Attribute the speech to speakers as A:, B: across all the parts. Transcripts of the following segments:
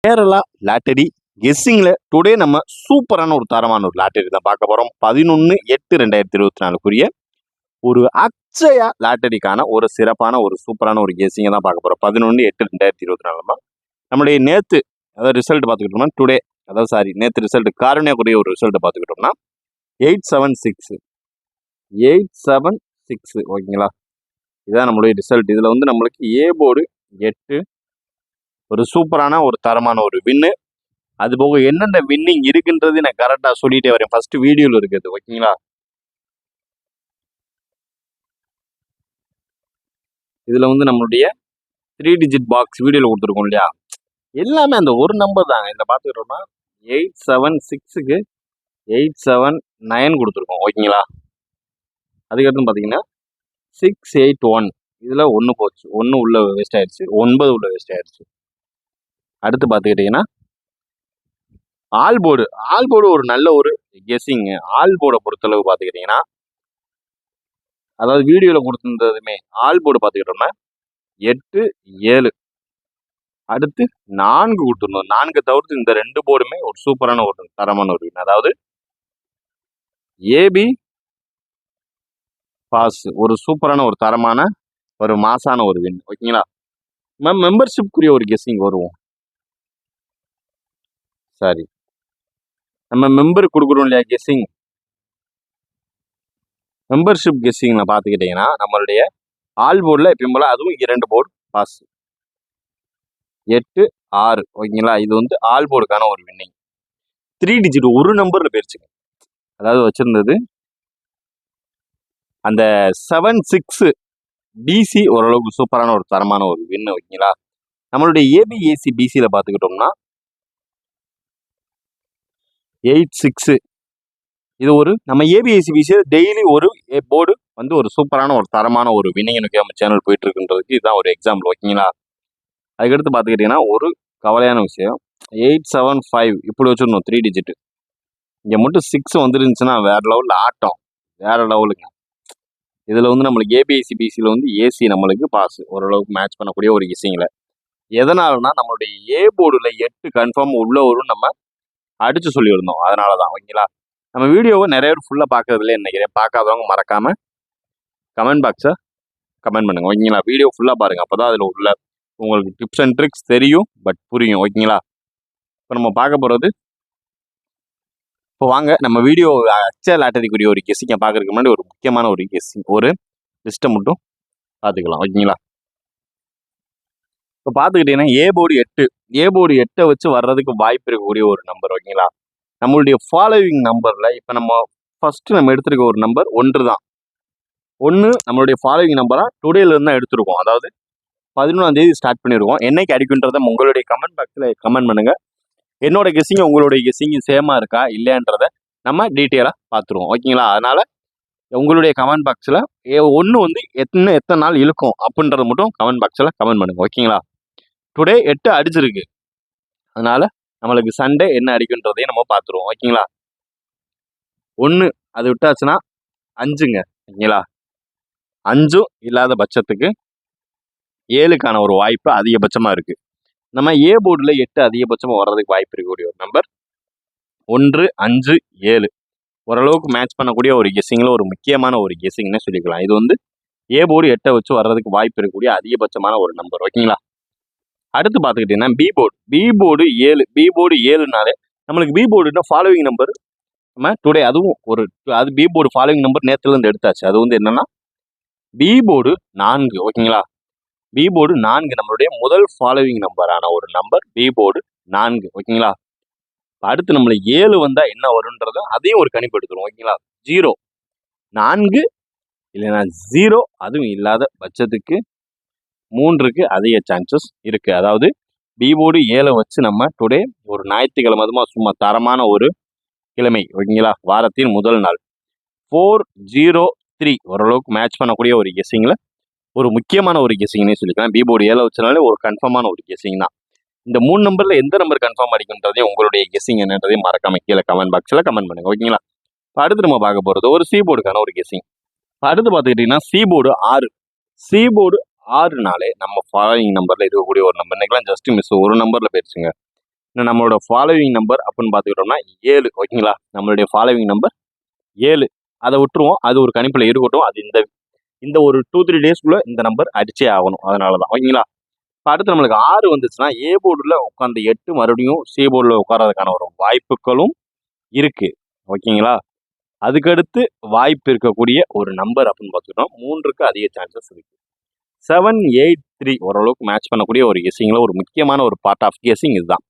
A: Kerala lottery கெஸ்ஸிங்ல today நம்ம சூப்பரான ஒரு தரமான ஒரு லாட்டரி தான் பார்க்க போறோம். 11/8/2024 ஒரு அக்ஷயா லாட்டரிக்கான ஒரு சிறப்பான ஒரு சூப்பரான ஒரு கெஸ்ஸிங்கை தான் பார்க்க போறோம். 11/8/2024 நம்மளுடைய நேத்து அதாவது ரிசல்ட் பார்த்துக்கிட்டோம்னா டுடே நேற்று ரிசல்ட் காரணியாக்குரிய ஒரு ரிசல்ட்டை பார்த்துக்கிட்டோம்னா 876 ஓகேங்களா. இதுதான் நம்மளுடைய ரிசல்ட். இதுல வந்து நம்மளுக்கு ஏ போர்டு 8 ஒரு சூப்பரான ஒரு தரமான ஒரு வின்னு. அது போக என்னென்ன வின்னிங் இருக்குன்றது நான் கரெக்டா சொல்லிட்டே வரேன். ஃபர்ஸ்ட் வீடியோல இருக்குது ஓகேங்களா. இதுல வந்து நம்மளுடைய 3 டிஜிட் பாக்ஸ் வீடியோல கொடுத்துருக்கோம் இல்லையா, எல்லாமே அந்த ஒரு நம்பர் தாங்க. இதில் பார்த்துக்கிட்டோம்னா 876க்கு 879 கொடுத்துருக்கோம் ஓகேங்களா. அதுக்கடுத்து பார்த்தீங்கன்னா 681 இதில் 1 போச்சு, 1 உள்ள வேஸ்ட் ஆயிடுச்சு, 9 உள்ள வேஸ்ட் ஆயிடுச்சு. அடுத்து பார்த்துக்கிட்டிங்கன்னா ஆல் போர்டு ஒரு நல்ல ஒரு கெஸ்ஸிங். ஆல் போர்டை பொறுத்தளவு பார்த்துக்கிட்டிங்கன்னா, அதாவது வீடியோவில் கொடுத்துருந்ததுமே ஆல் போர்டு பார்த்துக்கிட்டோம்னா 8 7 அடுத்து 4 கொடுத்துருந்தோம். 4 தவிர்த்து இந்த 2 போர்டுமே ஒரு சூப்பரான ஒரு தரமான ஒரு வின். அதாவது ஏபி பாஸ் ஒரு சூப்பரான ஒரு தரமான ஒரு மாசான ஒரு வின் ஓகேங்களா. மெம்பர்ஷிப்குரிய ஒரு கெஸ்ஸிங் வருவோம். சரி, நம்ம மெம்பர் கொடுக்குறோம் இல்லையா கெஸ்ஸிங், மெம்பர்ஷிப் கெஸ்ஸிங்கில் பார்த்துக்கிட்டிங்கன்னா நம்மளுடைய ஆல் போர்டில் எப்பயும் போல் அதுவும் 2 போர்டு பாஸ் 8 6 ஓகேங்களா. இது வந்து ஆல் போர்டுக்கான ஒரு வின்னிங். 3 டிஜிட் ஒரு நம்பரில் போயிடுச்சுங்க. அதாவது வச்சுருந்தது அந்த 76 டிசி ஓரளவுக்கு சூப்பரான ஒரு தரமான ஒரு வின்னு ஓகேங்களா. நம்மளுடைய ஏபிஏசி பிசியில் பார்த்துக்கிட்டோம்னா 86 இது ஒரு நம்ம ஏபிஎஸ்சி பிசியில் டெய்லி ஒரு போர்டு வந்து ஒரு சூப்பரான ஒரு தரமான ஒரு வின்னிங் நம்ம சேனல் போயிட்டு இருக்குன்றதுக்கு இதுதான் ஒரு எக்ஸாம்பிள் ஓகேங்களா. அதுக்கடுத்து பார்த்துக்கிட்டிங்கன்னா ஒரு கவலையான விஷயம் 875 இப்படி வச்சுருந்தோம் 3 டிஜிட். இங்கே மட்டும் 6 வந்துருந்துச்சுன்னா வேற லெவலில் ஆட்டம், வேற லெவலுங்க. இதில் வந்து நம்மளுக்கு ஏபிஎஸ்சி பிசியில் வந்து ஏசி நம்மளுக்கு பாஸ் ஓரளவுக்கு மேட்ச் பண்ணக்கூடிய ஒரு கெஸ்ஸிங்கில். எதனாலனா நம்மளுடைய ஏ போர்டில் 8 கன்ஃபார்ம் உள்ள வரும் நம்ம அடிச்சு சொல்லியிருந்தோம். அதனால தான் ஓகேங்களா. நம்ம வீடியோவை நிறைய பேர் ஃபுல்லாக பார்க்கறதுல நினைக்கிறேன். பார்க்காதவங்க மறக்காமல் கமெண்ட் பாக்ஸை கமெண்ட் பண்ணுங்கள் ஓகேங்களா. வீடியோ ஃபுல்லாக பாருங்கள், அப்போ தான் அதில் உள்ள உங்களுக்கு டிப்ஸ் அண்ட் ட்ரிக்ஸ் தெரியும், பட் புரியும் ஓகேங்களா. இப்போ நம்ம பார்க்க போகிறது, இப்போ வாங்க நம்ம வீடியோ அக்ஷயா லாட்டரிக்குரிய ஒரு கெஸ்ஸிங்கை பார்க்கறதுக்கு முன்னாடி ஒரு முக்கியமான ஒரு கெஸ்ஸிங் ஒரு லிஸ்ட்டை மட்டும் பார்த்துக்கலாம் ஓகேங்களா. இப்போ பார்த்துக்கிட்டிங்கன்னா ஏ போர்டு 8 வச்சு வர்றதுக்கு வாய்ப்பு இருக்கக்கூடிய ஒரு நம்பர் ஓகேங்களா. நம்மளுடைய ஃபாலோவிங் நம்பரில் இப்போ நம்ம ஃபஸ்ட்டு நம்ம எடுத்துருக்க ஒரு நம்பர் 1 தான். 1 நம்மளுடைய ஃபாலோவிங் நம்பராக டுடேலேருந்து தான் எடுத்துருக்கோம். அதாவது 11ஆம் தேதி ஸ்டார்ட் பண்ணியிருக்கோம். என்னைக்கு அடிக்குன்றதை உங்களுடைய கமெண்ட் பாக்ஸில் கமெண்ட் பண்ணுங்கள். என்னோட கெஸ்ஸிங் உங்களுடைய கெஸ்ஸிங் சேமாக இருக்கா இல்லையான்றதை நம்ம டீட்டெயிலாக பார்த்துருவோம் ஓகேங்களா. அதனால் உங்களுடைய கமெண்ட் பாக்ஸில் 1 வந்து எத்தனை நாள் இழுக்கும் அப்படின்றத மட்டும் கமெண்ட் பாக்ஸில் கமெண்ட் பண்ணுங்கள் ஓகேங்களா. டுடே 8 அடிச்சிருக்கு, அதனால் நம்மளுக்கு சண்டே என்ன அடிக்குன்றதையும் நம்ம பார்த்துருவோம் ஓகேங்களா. 1 அது விட்டாச்சுன்னா 5ங்க ஓகேங்களா. 5 இல்லாத பட்சத்துக்கு 7க்கான ஒரு வாய்ப்பு அதிகபட்சமாக இருக்குது. நம்ம ஏ போர்டில் 8 அதிகபட்சமாக வர்றதுக்கு வாய்ப்பு இருக்கக்கூடிய ஒரு நம்பர் 1 5 7 ஓரளவுக்கு மேட்ச் பண்ணக்கூடிய ஒரு கெஸ்ஸிங்கில் ஒரு முக்கியமான ஒரு கெஸ்ஸிங்னே சொல்லிக்கலாம். இது வந்து ஏ போர்டு 8 வச்சு வர்றதுக்கு வாய்ப்பு இருக்கக்கூடிய அதிகபட்சமான ஒரு நம்பர் ஓகேங்களா. அடுத்து பார்த்துக்கிட்டிங்கன்னா பி போர்டு 7 7னாலே நம்மளுக்கு பி போர்டுனா ஃபாலோவிங் நம்பர் நம்ம டுடே அதுவும் அது பி போர்டு ஃபாலோவிங் நம்பர் நேற்றுலேருந்து எடுத்தாச்சு. அது வந்து என்னன்னா பி போர்டு 4 ஓகேங்களா. பி போர்டு 4 நம்மளுடைய முதல் ஃபாலோவிங் நம்பரான ஒரு நம்பர் பி போர்டு 4 ஓகேங்களா. அடுத்து நம்மளுக்கு 7 வந்தால் என்ன வரும்ன்றதும் அதையும் ஒரு கணிப்பு எடுத்துரும் ஓகேங்களா. 0 4 இல்லைன்னா 0 அதுவும் இல்லாத பட்சத்துக்கு 3க்கு அதிக சான்சஸ் இருக்குது. அதாவது பி போர்டு 7 வச்சு நம்ம டுடே ஒரு ஞாயிற்றுக்கிழமை அதுமா சும்மா தரமான ஒரு கிழமை ஓகேங்களா, வாரத்தின் முதல் நாள் 403 ஓரளவுக்கு மேட்ச் பண்ணக்கூடிய ஒரு கெஸ்ஸிங்கில் ஒரு முக்கியமான ஒரு கெஸ்ஸிங்னே சொல்லிக்கலாம். பி போர்டு 7 வச்சனாலே ஒரு கன்ஃபார்மான ஒரு கெஸ்ஸிங் தான். இந்த 3 நம்பரில் எந்த நம்பர் கன்ஃபார்ம் அடிக்கின்றதையும் உங்களுடைய கெஸ்ஸிங் என்னன்றதையும் மறக்காம கீழே கமெண்ட் பாக்ஸில் கமெண்ட் பண்ணுங்க ஓகேங்களா. அடுத்து நம்ம பார்க்க போகிறது ஒரு சி போர்டுக்கான ஒரு கெஸ்ஸிங். அடுத்து பார்த்துக்கிட்டிங்கன்னா சி போர்டு 6னாலே நம்ம ஃபாலோவிங் நம்பரில் இருக்கக்கூடிய ஒரு நம்பர். இன்னைக்கெல்லாம் ஜஸ்ட் மிஸ் ஒரு நம்பரில் போயிடுச்சுங்க. நம்மளோட ஃபாலோவிங் நம்பர் அப்படின்னு பார்த்துக்கிட்டோம்னா 7 ஓகேங்களா. நம்மளுடைய ஃபாலோவிங் நம்பர் 7. அதை விட்டுருவோம், அது ஒரு கணிப்பில் இருக்கட்டும். அது இந்த ஒரு 2-3 டேஸ்க்குள்ளே இந்த நம்பர் அடிச்சே ஆகணும், அதனால தான் ஓகேங்களா. இப்போ அடுத்து நம்மளுக்கு 6 வந்துச்சுன்னா ஏ போர்டில் உட்காந்து 8 மறுபடியும் சி போர்டில் உட்காரதுக்கான ஒரு வாய்ப்புகளும் இருக்குது ஓகேங்களா. அதுக்கடுத்து வாய்ப்பு இருக்கக்கூடிய ஒரு நம்பர் அப்படின்னு பார்த்துக்கிட்டோம் 3க்கு அதிக சான்சஸ் இருக்குது. 7, 8, 3 ஓரளவுக்கு மேட்ச் பண்ணக்கூடிய ஒரு கெஸ்ஸிங்கில் ஒரு முக்கியமான ஒரு பார்ட் ஆஃப் கெஸ்ஸிங் இதுதான்.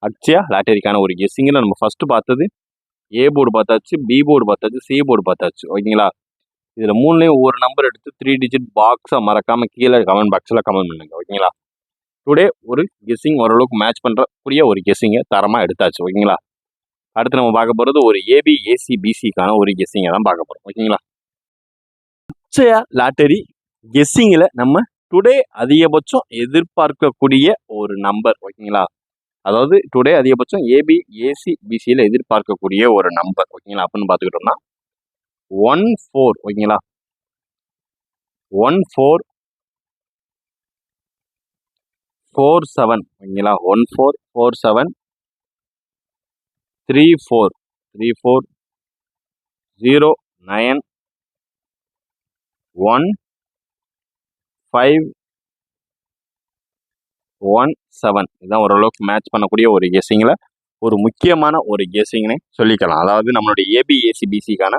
A: அக்ஷயா லாட்டரிக்கான ஒரு கெஸ்ஸிங்கில் நம்ம ஃபஸ்ட்டு பார்த்தது ஏ போர்டு பார்த்தாச்சு, பி போர்டு பார்த்தாச்சு, சி போர்டு பார்த்தாச்சு ஓகேங்களா. இதில் 3லேயும் ஒவ்வொரு நம்பர் எடுத்து 3 டிஜிட் பாக்ஸை மறக்காமல் கீழே கமெண்ட் பாக்ஸில் கமெண்ட் பண்ணுங்க ஓகேங்களா. டுடே ஒரு கெஸ்ஸிங் ஓரளவுக்கு மேட்ச் பண்ணுறக்கூடிய ஒரு கெஸ்ஸிங்கை தரமாக எடுத்தாச்சு ஓகேங்களா. அடுத்து நம்ம பார்க்க போகிறது ஒரு ஏபி ஏசி பிசிக்கான ஒரு கெஸ்ஸிங்கை தான் பார்க்க போகிறோம் ஓகேங்களா. அக்ஷயா லாட்டரி கெஸ்ஸிங்கில் நம்ம டுடே அதிகபட்சம் எதிர்பார்க்கக்கூடிய ஒரு நம்பர் ஓகேங்களா. அதாவது டுடே அதிகபட்சம் ஏபி ஏசி பிசியில் எதிர்பார்க்கக்கூடிய ஒரு நம்பர் ஓகேங்களா அப்படின்னு பார்த்துக்கிட்டோம்னா 14 ஓகேங்களா. 1447 ஓகேங்களா. 1447 34 09 1517 இதுதான் ஓரளவுக்கு மேட்ச் பண்ணக்கூடிய ஒரு கெஸ்ஸிங்கில் ஒரு முக்கியமான ஒரு கெஸ்ஸிங்னே சொல்லிக்கலாம். அதாவது நம்மளுடைய ஏபி ஏசி பிசிக்கான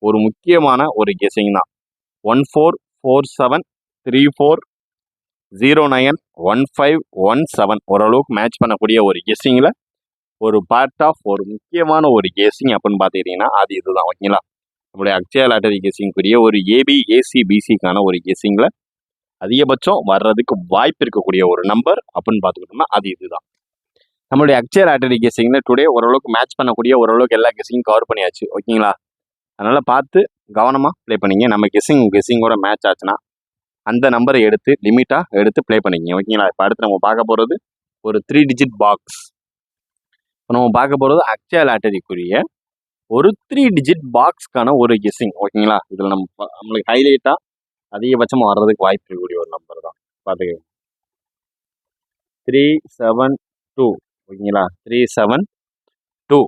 A: ஒரு முக்கியமான ஒரு கெஸ்ஸிங் தான். 1447 34 09 1517 ஓரளவுக்கு மேட்ச் பண்ணக்கூடிய ஒரு கெஸ்ஸிங்கில் ஒரு பார்ட் ஆஃப் ஒரு முக்கியமான ஒரு கெஸ்ஸிங் அப்படின்னு பார்த்துக்கிட்டிங்கன்னா அது இதுதான் ஓகேங்களா. நம்மளுடைய அக்ஷயா லாட்டரி கெஸ்ஸிங்குரிய ஒரு ஏபி ஏசி பிசிக்கான ஒரு கெஸ்ஸிங்கில் அதிகபட்சம் வர்றதுக்கு வாய்ப்பு இருக்கக்கூடிய ஒரு நம்பர் அப்படின்னு பார்த்துக்கிட்டோம்னா அது இதுதான். நம்மளுடைய அக்ஷயா லாட்டரி கெஸ்ஸிங்கில் டுடே ஓரளவுக்கு மேட்ச் பண்ணக்கூடிய ஓரளவுக்கு எல்லா கெஸ்ஸிங்கும் கவர் பண்ணியாச்சு ஓகேங்களா. அதனால் பார்த்து கவனமாக ப்ளே பண்ணிங்க. நம்ம கெஸ்ஸிங்கோட மேட்ச் ஆச்சுன்னா அந்த நம்பரை எடுத்து லிமிட்டாக எடுத்து ப்ளே பண்ணிக்கிங்க ஓகேங்களா. இப்போ அடுத்து நம்ம பார்க்க போகிறது ஒரு 3 டிஜிட் பாக்ஸ். இப்போ நம்ம பார்க்க போகிறது அக்ஷயா லாட்டரிக்குரிய ஒரு 3 டிஜிட் பாக்ஸ்க்கான ஒரு கெஸ்ஸிங் ஓகேங்களா. இதில் நம்மளுக்கு ஹைலைட்டாக அதிகபட்சமாக வர்றதுக்கு வாய்ப்பு இருக்கக்கூடிய ஒரு நம்பர் தான் பார்த்துக்கோங்க. 372 ஓகேங்களா. 372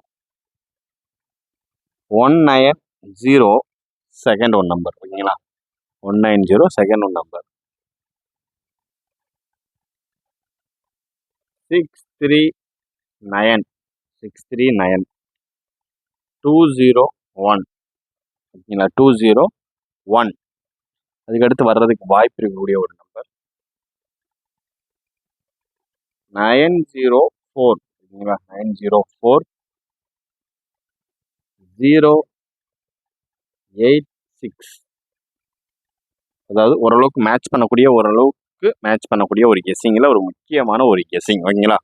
A: 190 செகண்ட் ஒன் நம்பர் ஓகேங்களா. 190 செகண்ட் ஒன் நம்பர். 639 201 ஓகேங்களா. 201 அதுக்கடுத்து வர்றதுக்கு வாய்ப்பு இருக்கக்கூடிய ஒரு நம்பர் 904 ஓகேங்களா. 904 086 அதாவது ஓரளவுக்கு மேட்ச் பண்ணக்கூடிய ஒரு கெஸ்ஸிங்கில் ஒரு முக்கியமான ஒரு கெஸ்ஸிங் ஓகேங்களா.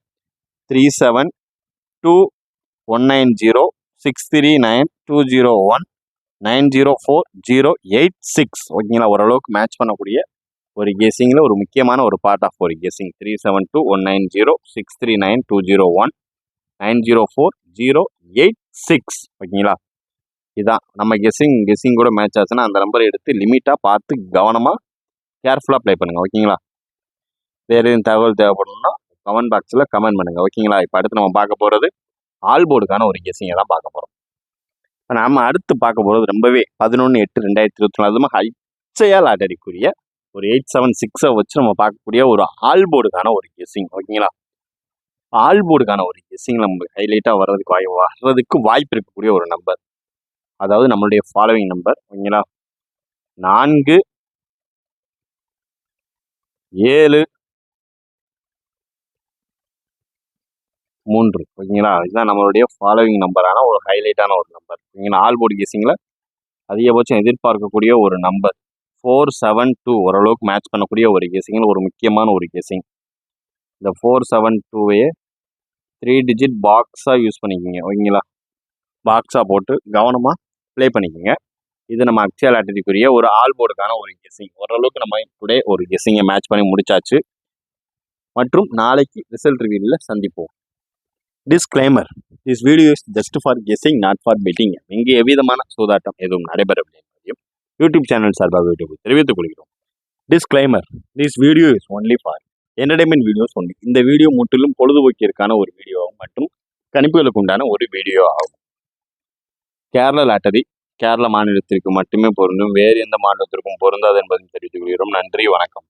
A: 372 190 639 201 904 086 ஓகேங்களா. ஓரளவுக்கு மேட்ச் பண்ணக்கூடிய ஒரு கெஸ்ஸிங்கில் ஒரு முக்கியமான ஒரு பார்ட் ஆஃப் ஒரு கெஸ்ஸிங் 372 190 639 201 904 086 ஓகேங்களா. இதுதான் நம்ம கெஸ்ஸிங் கூட மேட்ச் ஆச்சுன்னா அந்த நம்பரை எடுத்து லிமிட்டாக பார்த்து கவனமாக கேர்ஃபுல்லாக ப்ளே பண்ணுங்கள் ஓகேங்களா. வேறு எதுவும் தகவல் தேவைப்படணும்னா கமெண்ட் பாக்ஸில் கமெண்ட் பண்ணுங்கள் ஓகேங்களா. இப்போ அடுத்து நம்ம பார்க்க போகிறது ஆல் போர்டுக்கான ஒரு கெஸ்ஸிங்கை தான் பார்க்க போகிறோம். நம்ம அடுத்து பார்க்க போகிறது ரொம்பவே 11/8/2024 அதுவும் அக்ஷயா லாட்டரிக்குரிய ஒரு 876 வச்சு நம்ம பார்க்கக்கூடிய ஒரு ஆல் போர்டுக்கான ஒரு கெஸ்ஸிங் ஓகேங்களா. ஆல் போர்டுக்கான ஒரு கெஸ்ஸிங் நம்ம ஹைலைட்டாக வர்றதுக்கு வாய்ப்பு இருக்கக்கூடிய ஒரு நம்பர். அதாவது நம்மளுடைய ஃபாலோவிங் நம்பர் ஓகேங்களா. 4 7 3 ஓகேங்களா. இதுதான் நம்மளுடைய ஃபாலோவிங் நம்பரான ஒரு ஹைலைட்டான ஒரு நம்பர் ஓகேங்களா. ஆல் போர்டு கெஸ்ஸிங்கில் அதிகபட்சம் எதிர்பார்க்கக்கூடிய ஒரு நம்பர் 472 ஓரளவுக்கு மேட்ச் பண்ணக்கூடிய ஒரு கெஸ்ஸிங்கில் ஒரு முக்கியமான ஒரு கெஸ்ஸிங். இந்த 472வே 3 டிஜிட் பாக்ஸாக யூஸ் பண்ணிக்கிங்க ஓகேங்களா. பாக்ஸாக போட்டு கவனமாக ப்ளே பண்ணிக்கோங்க. இது நம்ம அக்ஷயா லாட்டரிக்குரிய ஒரு ஆல் போர்டுக்கான ஒரு கெஸ்ஸிங். ஓரளவுக்கு நம்ம டுடே ஒரு கெஸ்ஸிங்கை மேட்ச் பண்ணி முடிச்சாச்சு. மற்றும் நாளைக்கு ரிசல்ட் ரிவீலில் சந்திப்போம். Disclaimer: this video is just for guessing, not for betting. இங்கே எவ்விதமான சூதாட்டம் எதுவும் நடைபெறவில்லை என்பதையும் யூடியூப் சேனல் சார்பாக தெரிவித்துக் கொள்கிறோம். Disclaimer: this video is only for entertainment videos ஒன்று. இந்த வீடியோ முற்றிலும் பொழுதுபோக்கிற்கான ஒரு வீடியோ மற்றும் கணிப்புகளுக்கு உண்டான ஒரு வீடியோ ஆகும். கேரள லாட்டரி கேரள மாநிலத்திற்கு மட்டுமே பொருந்தும், வேறு எந்த மாநிலத்திற்கும் பொருந்தாது என்பதை தெரிவித்துக் கொள்கிறோம். நன்றி, வணக்கம்.